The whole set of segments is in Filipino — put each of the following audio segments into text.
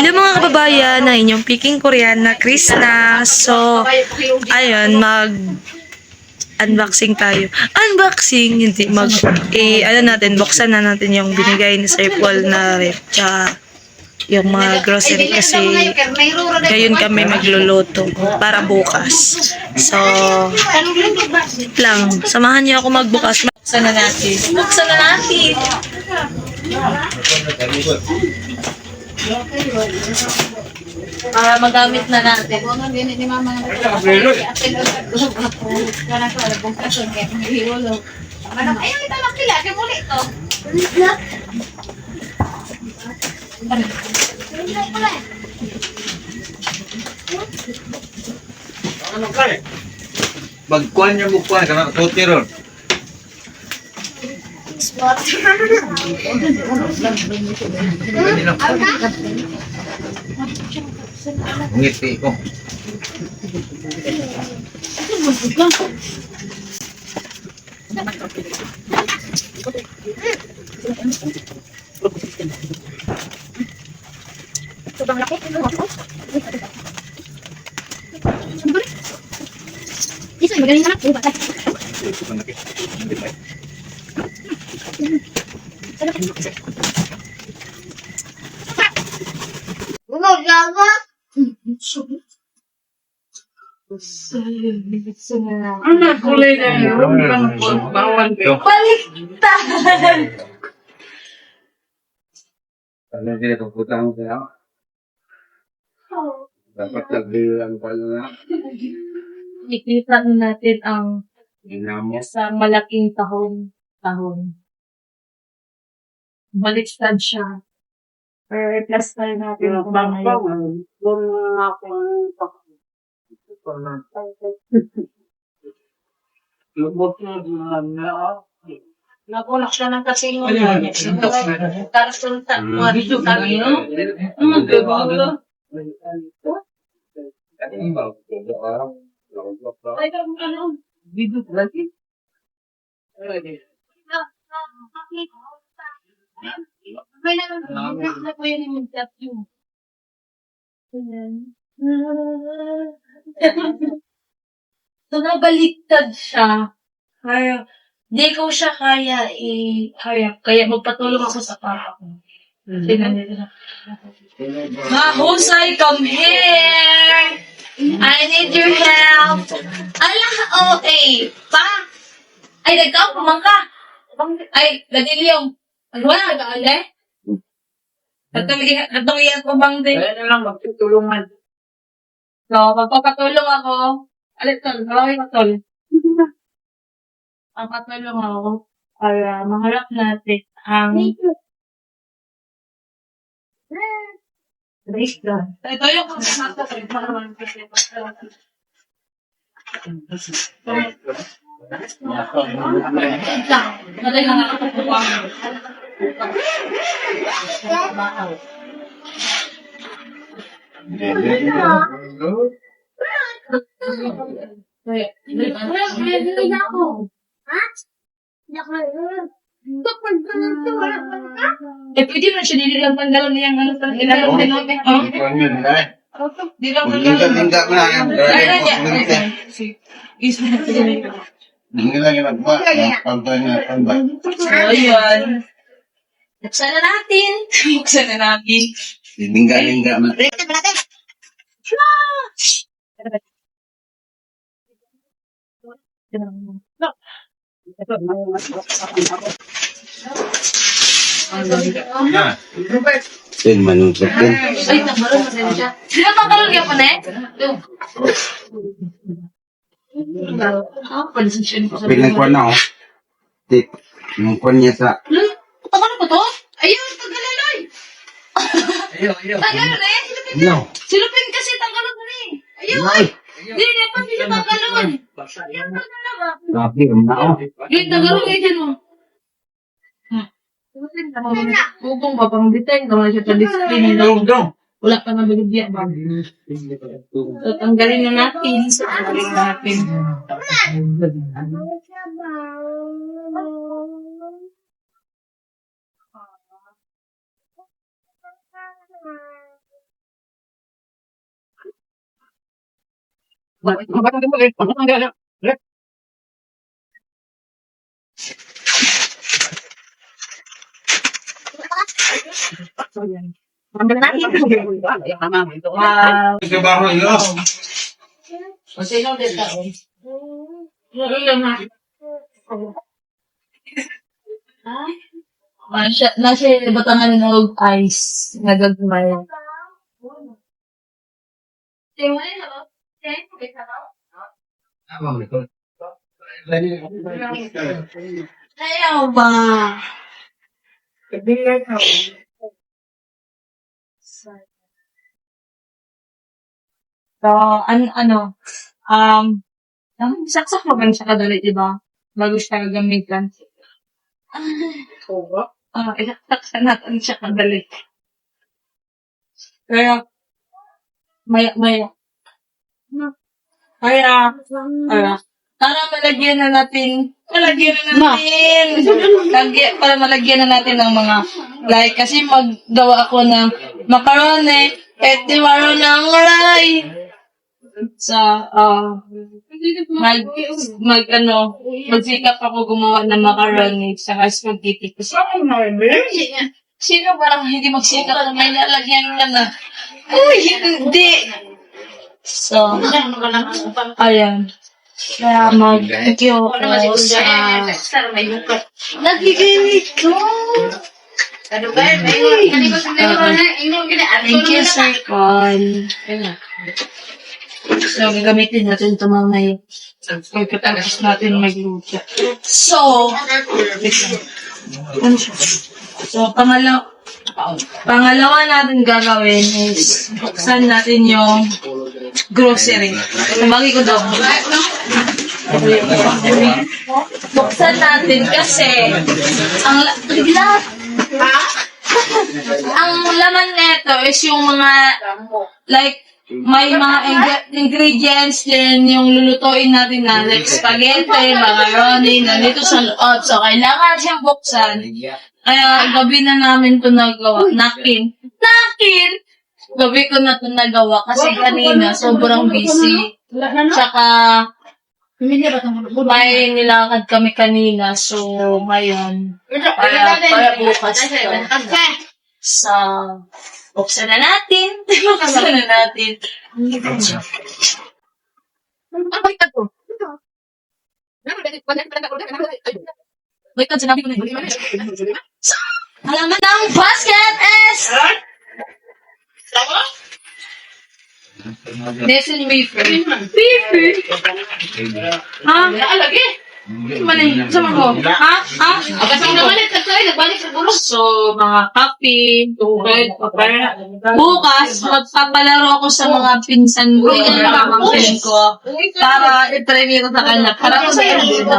Hello mga kababayan ng inyong Peking Koreana, Krishna. So, ayun, unboxing tayo. Unboxing, hindi buksan na natin yung binigay ni Sir Paul na rep. Tsaka yung mga grocery kasi ngayon kami magluluto para bukas. So, samahan niyo ako magbukas. Buksan na natin. Buksan na natin. Para magamit na natin. Magkuhan niya mukha ka tuti ron. Ngiti ko. Sobrang laki. Isa, magaling anak. Sobrang laki. Ano kulay na yun? Baliktad! Ano sila pagputang sila? Dapat nagbilang pala na. Ikita natin ang Ginamo. sa malaking tahon. Baliktad siya. Pero i-plus tayo natin kung ano yun. Lubot na Nakulak siya ng kasingon. Karasulta. Ay, ano? Dito lagi. So, nabaliktad siya. Kaya, di ko siya kaya i-harap. Kaya magpatulong ako sa papa ko. Mahusay, come here! I need your help! Ala, okay. Pa! Ay, nagkaw, pumangka! Ay, gadiliyong. Wala, nag-aale? Atong iyan ko bang din? Kaya na lang magtutulungan. So, magpapatulong ako. Alit, tol. Malaki ka, tol. Magpapatulong ako para maharap natin ang breakdown. Ito yung kasanata ko. Naday na nakakapuwang. Eh, pwede mo siya dili lang panggalon niyang ano sa ilang tinote. Di lang panggalon. Tingka na yan. Ay, niya. Is na. Hindi lang yung nagpa. Pantay na pantay. So, yun. Buksan na natin. Buksan na natin. Lingga na. Sin manusok din. Ay, nabalon mo siya. Sino pangkalon ka pa na eh? Pinagkuhan na oh. Tik. Yung kuhan niya sa... Ano ba to? Ayun, tagalaloy. Tagalon eh. No. Silupin kasi tagalon mo eh. Ayun. Hindi niya pa sila tagalon. Yan na talaga. Grabe, na oh. Yung tagalon eh, dyan mo. Bugong ba pang detect naman siya sa display nila. Wala pa na baligya ba? So, tanggalin na natin. Tanggalin natin. Tanggalin natin. Trabaho yun. Nasa batangan ng ice. Nagagmay. Ayaw ba? So, saksak mo ba siya kadali, diba? Bago siya gagamitan. Isaksak natin siya kadali. Kaya, maya. Kaya, para malagyan na natin, para malagyan na natin ng mga, like, kasi maggawa ako ng macaroni, di maroon ng ray. Sa, magsikap ako gumawa ng macaroni, saka spaghetti. Kasi, sino parang hindi magsikap na may lalagyan ka na? Uy, hindi! So, ayan. Kaya mag-thank-you ako sa... Nagiginit ko! Thank you, Sir Con. So, gagamitin natin ito mamaya. Pagkatapos natin magluto. So, so, pangalawa natin gagawin is buksan natin yung grocery. Tabagi ko daw. Buksan natin kasi ang laman nito is yung mga like may mga ingredients din yung lulutuin natin na like spaghetti, macaroni, nandito sa loob. So, kailangan siyang buksan. Kaya, gabi na namin ito nagawa. Nakin! Gabi ko na ito nagawa kasi kanina sobrang busy. Tsaka, may nilakad kami kanina. So, ngayon, para bukas ito. So, buksan na natin. Wait, sinabi ko na yun. Alaman ng basket is... Nessun wafer. Ha? Naalagi? Mali, sama ko. Ha? So, mga kape, tubig, bukas, magpapalaro ako sa mga pinsan ko, mga pamangkin ko, para i-try ko sa kanila. Para ko sa kanila.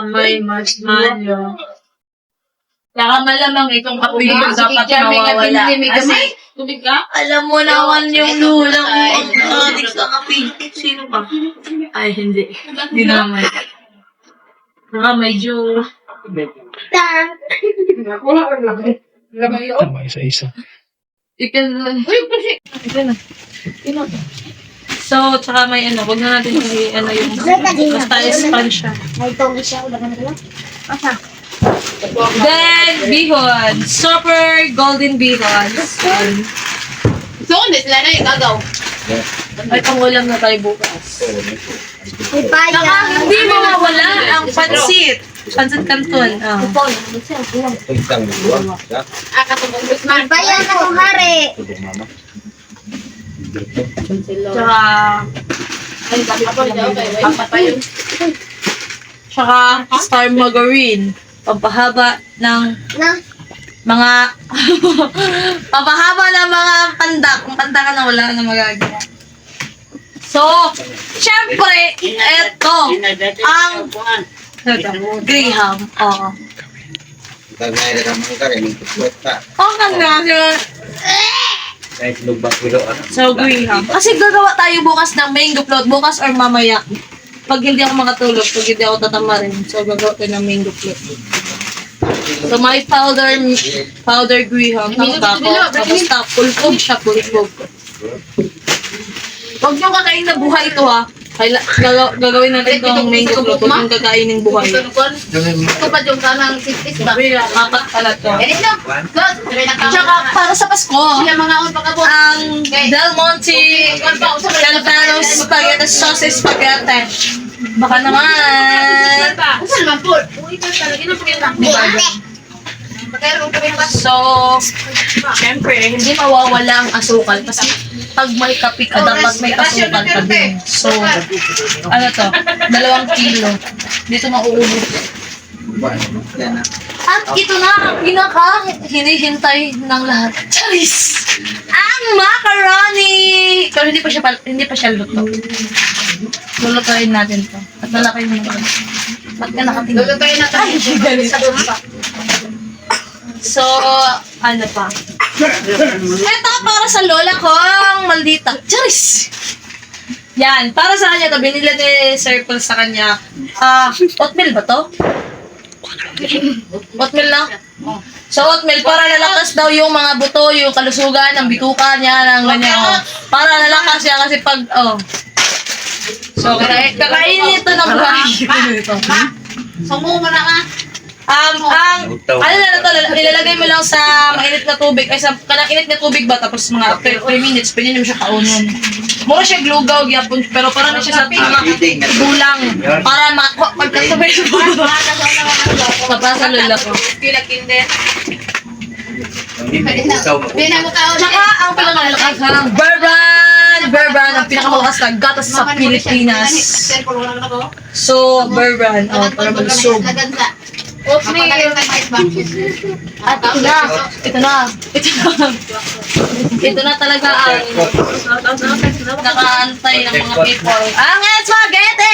May marshmallow. Saka malamang itong kape yung dapat mawawala. Kasi, tubig ka? Alam mo naman yung lulang adik sa kape. Sino ba? Ay, hindi. Hindi naman. Saka medyo... Isa-isa. So, tsaka may huwag na natin yung basta sponge siya. Then, bihon. Super golden bihon. So, hindi sila na yung gagaw. Ay, pangulam na tayo bukas. May paya. Saka, hindi mawawala ang pansit. Pansit canton. May paya na kung hari. Tsaka, tsaka star margarine. Pampahaba ng mga pampahaba ng mga pandak. Kung panda ka na, wala ka na magagawa. So, syempre, ito ang Graham. Oo. So, Graham. Kasi gagawa tayo bukas ng mango float. Bukas or mamaya. Pag hindi ako makatulog, pag hindi ako tatamarin. So, gagawa tayo ng mango float. So, may powder Graham. Tapos pulpog siya, pulpog. Huwag niyong kakain na buhay ito ha. Gagawin natin itong main luto. Huwag niyong kakainin buhay. Ito pa yung kanang sitis ba? Apat pala to. Ganit lang. Tsaka para sa Pasko, Sila mga on pagkabot. ang Del Monte Calvados Spaghetti Sauce Spaghetti. Baka naman. Saan naman po? Uy, ito talaga. Ino pagkabot. Pagkairoon kami ng So, syempre, hindi mawawala ang asukal kasi pag may kape ka, dapat may asukal ka din. So, ano to? 2 kilo. Dito mauubos. At ito na ang hinihintay ng lahat. Charis! Ang macaroni! Pero hindi pa siya luto. Lulutuin natin to. At lalaki mo naman. Ba't ka nakatingin? lulutuin na tayo. Sa doon pa. So, ano pa? Ito para sa lola kong maldita. Charis! Yan, para sa kanya to, binila ni Circle sa kanya. Oatmeal ba to? Oatmeal na? So, oatmeal, para lalakas daw yung mga buto, yung kalusugan, ng bituka niya, ng ganyan. Oh. Para lalakas siya kasi pag, So, kakainin ito ng buhay. Sumo mo na ka. Ano na to, ilalagay mo lang sa mainit na tubig, ay sa kanang init na tubig ba, tapos mga after 3 minutes, pwede mo siya kaunon. Mura siya glugaw, gyapon, pero para na siya sa mga bulang, para pagkasabay sa bulang. Mapasa lula ko. Pilakinde. Hindi na mo kaon. Tsaka ang pinakamalakas ng Bear Brand, ang pinakamalakas na gatas sa Pilipinas. So, Bear Brand, para malusog. Oatmeal. At ito na talaga ang nakaantay ng mga people. Ang spaghetti!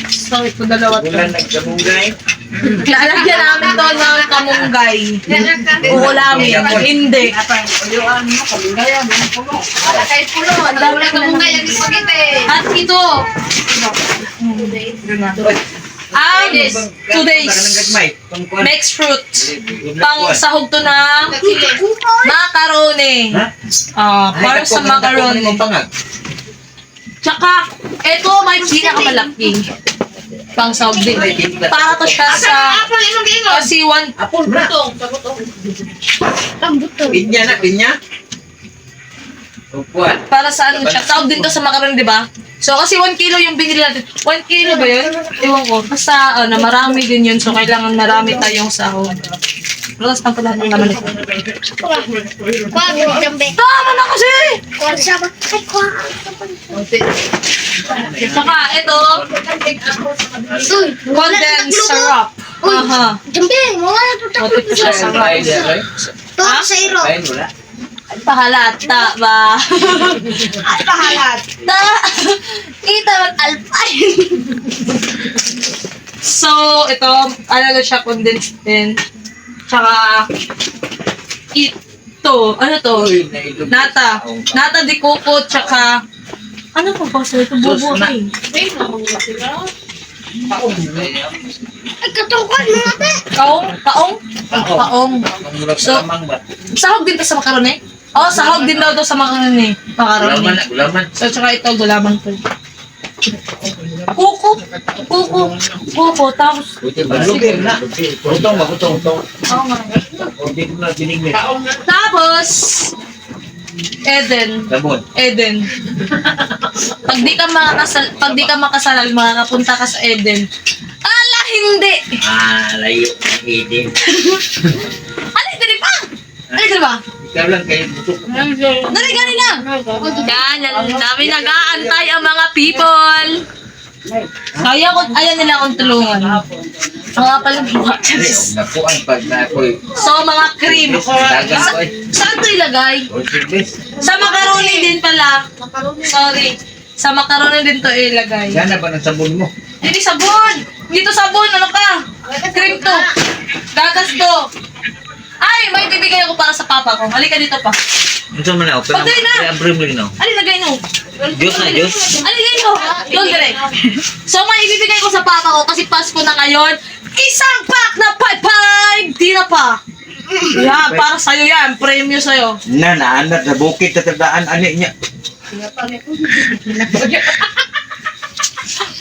So, ito dalawa to. Lalagyan namin to ng kamunggay. Uulamin. Hindi. Kahit pulo. Ang dami na kamungay ang spaghetti. At ito. Ang today's mixed fruit. Pang sahog to ng macaroni. Para sa macaroni. Tsaka, ito may pinakamalaki. Pang sahog din. Para to siya sa kasi para sa ano siya. Sahog din to sa macaroni, di ba? So, kasi 1 kilo yung binili natin. 1 kilo ba yun? Ewan ko. Basta, marami din yun. So, kailangan marami tayong sahog. Tapos, ang pala ng naman ito. Tama na kasi! Saka, ito, condensed syrup. Aha. Ito siya sarap. Ha? Pahalata ba? Pahalata. Kita mag-alpay. So, ito, ano na siya, condensed din. Tsaka, ito, ano to? Nata. Nata de coco, tsaka, ano pa ba sa ito? Bubo eh. Ay, katukan mo natin. Kaong? So, sahog din to sa macaroni? Sahog din daw to sa macaroni. Gulaman. So, tsaka ito, gulaman to. Kuko, tapos, tapos, Eden. Pag di ka makasalal, makakapunta ka sa Eden. Ala, hindi! Layo ng Eden. Dali pa! Ikaw lang kayo butok. Dali, gani lang! Yan, dami nag-aantay ang mga people. Ayaw nila akong tulungan. Mga palumbuka. Nakuan pag na ako'y So, mga cream. dagan ko eh. Saan ito ilagay? Sa macaroni din pala. Sorry. Sa macaroni din to ilagay. Gana ba ng sabon mo? Hindi sabon! Dito sabon! Ano ka? Cream to. Gatas to. Ay, may bibigay ako para sa papa ko. Halika dito pa. Ito man ako. Pagdali na. Abrim lang no. Ano lagay no? Diyos na, Diyos. Ano lagay no? Doon direct. So, may ibibigay ko sa papa ko kasi Pasko na ngayon. Isang pack na 5-5! Di na pa. Yeah, para sa'yo yan. Premyo sa'yo. Naanad sa bukid sa tandaan ani niya.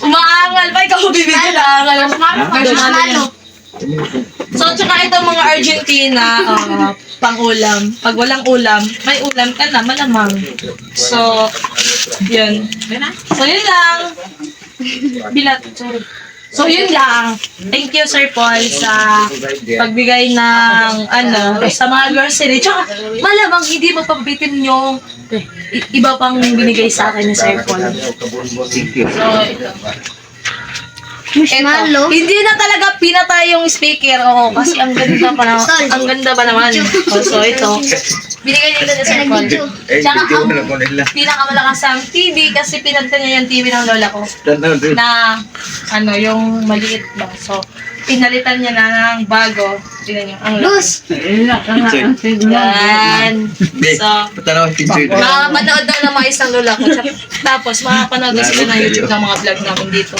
Umaangal pa. Ikaw bibigyan na angal. Marshmallow. So, tsaka itong mga Argentina, pang-ulam. Pag walang ulam, may ulam ka na, malamang. So, yun. So, yun lang. Bilat, sorry. So, yun lang. Thank you, Sir Paul, sa pagbigay ng, sa mga grocery. Tsaka, malamang hindi mapabitin yung iba pang binigay sa akin ni Sir Paul. So, ito. Marshmallow. Hindi na talaga pinatay yung speaker. Oo, kasi ang ganda pa naman. Ang ganda pa naman. Oh, so, ito. Binigay nila ni Sir Paul. Tsaka ang pinakamalakas ang TV kasi pinagtan niya yung TV ng lola ko. Na, yung maliit ba. So, pinalitan niya na ng bago. Tingnan niyo. Ang Luz. yan. So, Patanaw picture. makapanood daw ng mais ng lola ko. Tapos, makapanood na sila ng YouTube ng mga vlog namin dito.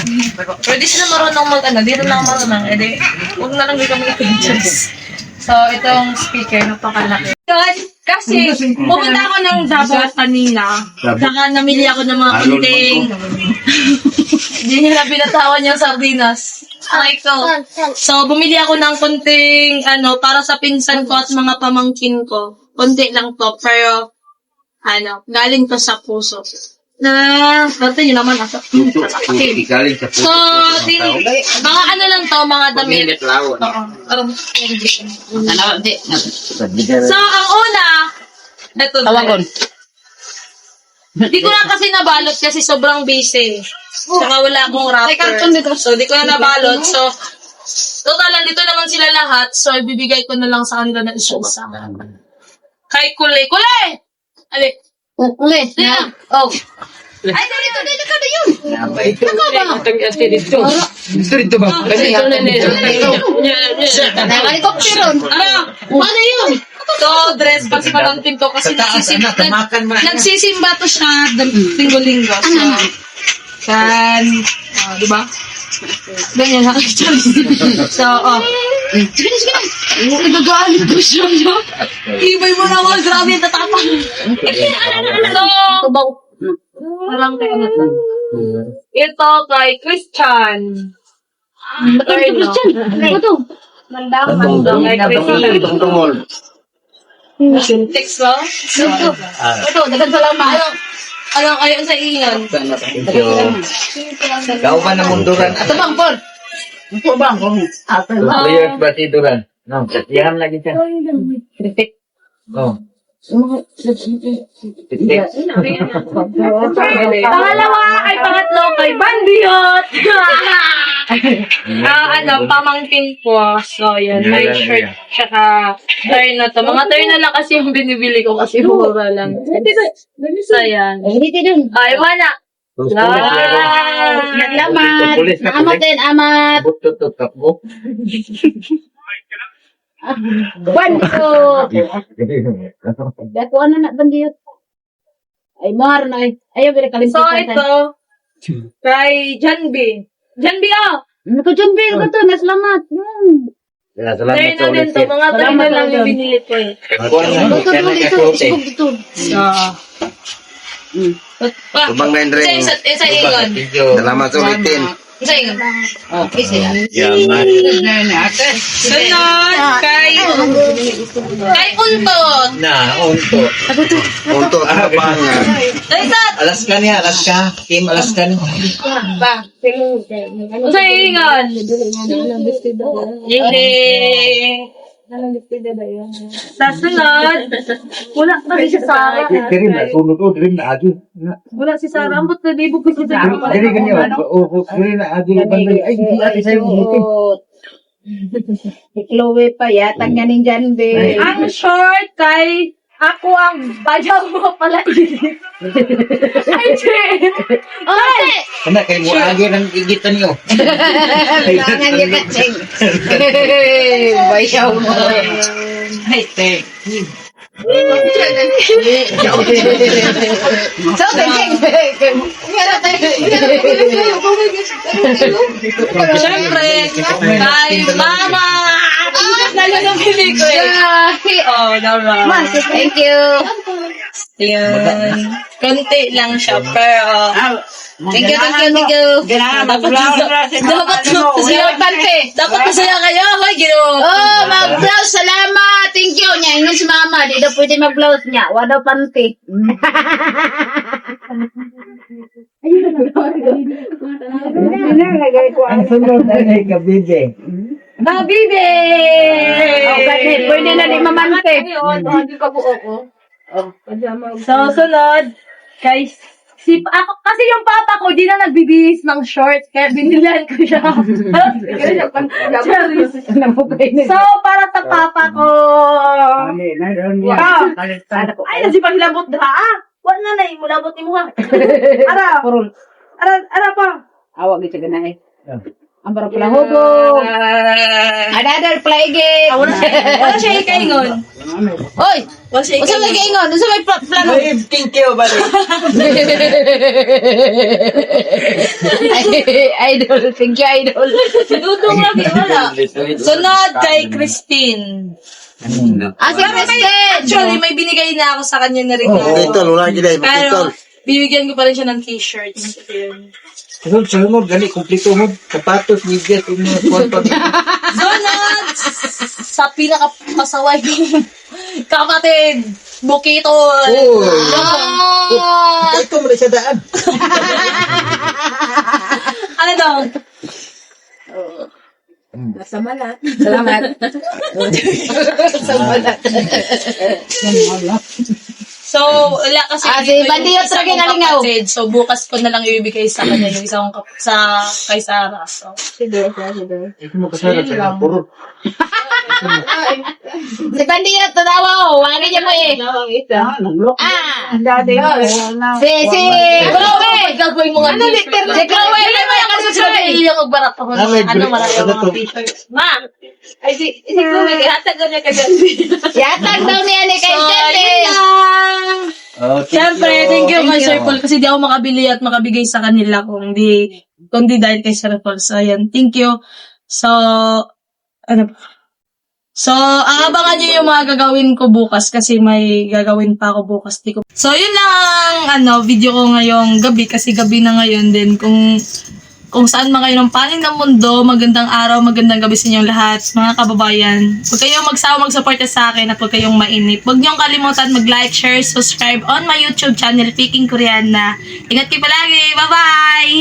Pwede sila marunong di rin lang marunong. Huwag na lang kami pictures. So, itong speaker, napakalaki. Kasi, pumunta ako ng Davao kanina. Saka namili ako ng mga kunting. Hindi nila binatawan yung sardinas. Ko. So, bumili ako ng kunting, para sa pinsan ko at mga pamangkin ko. Kunti lang to, pero, galing to sa puso. Dati yun naman, nasa Ikaling sa So, mga lang to, mga damit. Oo. So, ang una, ito. Tawagon. Di ko na kasi nabalot kasi sobrang busy. Saka wala akong wrapper. So, di ko na nabalot. So, total, nandito naman sila lahat. So, ibibigay ko na lang sa kanila na isa. Kay Kulay. Kulay! Ali. Kulay. Yeah. Oh. Ay, dito ka na yun. Dito ba? Helicopter. Ano yun? To, dress pati pamangkin ko kasi nagsisimba to siya linggo-linggo. So, di ba? Ganyan lang. So, Sige na. Nagagalit ko siya. ibay mo naman, grabe yung tatapang. So, parang tayo na to. Ito kay Christian. Ito. Mandang. Kay Christian. Text mo? Ito, dagan sa lama. Anong ayon sa ingon? Kau ba na munduran? Ito bang, Paul? Ito bang, Players ba si Duran? No, yan lagi siya. Oh. Pangalawa ay pangatlo kay Bandiot. Pamangkin ko. So, yan. May shirt. Tsaka, turn na to. Mga turn na lang kasi yung binibili ko kasi mura lang. So, yan. Hindi din. Ay, wala. Naglamat. Amat din, amat. Banto. Dako na bandiyot. Ay, mahar na ay. Ayaw, So, kalimutan. ito. Kay Janbi. Janbi, Naku, John Bill, ito, naslamat. Turn na din to. Mga turn na lang yung binili ko eh. Dito. Tumang na yung ring. Isa ingon. Salamat sa ulitin. Isa ingon. Yaman. Sunod kay Untot. Unto. Unto sa pangan. Daisat. Alaska niya, Alaska. Team Alaska niya. Isa ingon. Sa sunod, wala pa rin si Sarah. Dirim na, sunod o, dirim na agi. Wala si Sarah. Ambot na libog ko si Sarah. Dirim ka niya, dirim na agi. Ay, hindi ati sa'yo. Chloe pa, yatang yan yung John Bill. Ang short kay ako ang bayaw mo pala. Ay, Jen! Ay! Kana, kayo mo agi ng igitan niyo. Kailangan niya katsing. Bayaw mo. Ay, te. So, Siyempre, kay Mama! Lalo na pili ko eh. Oh, naman. Thank you. Yan. Konti lang siya, pero... Thank you. Dapat masaya kayo. Ay, ginawa. Oh, mag-blouse. Salamat. Thank you. Nya, ingon si mama. Di daw pwede mag-blouse niya. Wala panty. Ang sunod ay kabibe. Babibe! Oh, ganit. Pwede na di mamante. So, sunod, guys, ako, kasi yung papa ko, di na nagbibihis ng shorts, kaya binilihan ko siya. So, para sa papa ko, ay, nasipag-labot na, wala na na, mulabot ni mo ha. Ara pa. Awag ito ganay. Ambara pala hugo. Another plague. Wala siya ikaingon. Oy, Wala siya usa may kaingon, usa may plano. Thank you, buddy. Idol, thank you, idol. Dudong lagi, wala. Sunod kay Christine. Ah, si Kristen. Actually, may binigay na ako sa kanya na rin. Wala gila, Pero, bibigyan ko pa rin siya ng t-shirts. Ayun. Sunod mo, gali, kumplito mo. Sapatos, medyas, mga kwarto. Sunod! Sa pinaka-pasaway kong kapatid, Bukitol. Ah, Ito mo na siya daan. Ano daw? salamat. So, wala kasi Si dito yung Bandiyot isa lagi kong nalingaw. kapatid. So, bukas ko na lang ibibigay sa kanya yung isa kong sa kay Sarah. So, Ito mo kasara sa puro. Si Bandiyot, tatawa ko. Wala niya mo eh. Ah, si Chloe. gagawin mo nga Ano, liter na? Si Chloe. Ano ba yung kasi Chloe? Yung magbarat ako. Ano, marami mga t-shirt. Ma. Ay, si Chloe. Hatag daw niya kagad. Yatag daw niya ni kay So, Tete. yun lang. Siyempre, thank you kay Sir Paul kasi di ako makabili at makabigay sa kanila kundi dahil kay Sir Paul. So, ayan. Thank you. So, ano ba? So, abangan nyo yung mga gagawin ko bukas kasi may gagawin pa ako bukas. So, yun lang ang video ko ngayong gabi kasi gabi na ngayon din. Kung saan man kayo ng panig ng mundo, magandang araw, magandang gabi sa inyong lahat, mga kababayan. Huwag kayong magsawa mag-support sa akin at huwag kayong mainip. Huwag niyong kalimutan mag-like, share, subscribe on my YouTube channel, Peking Koreana. Ingat kayo palagi. Bye-bye!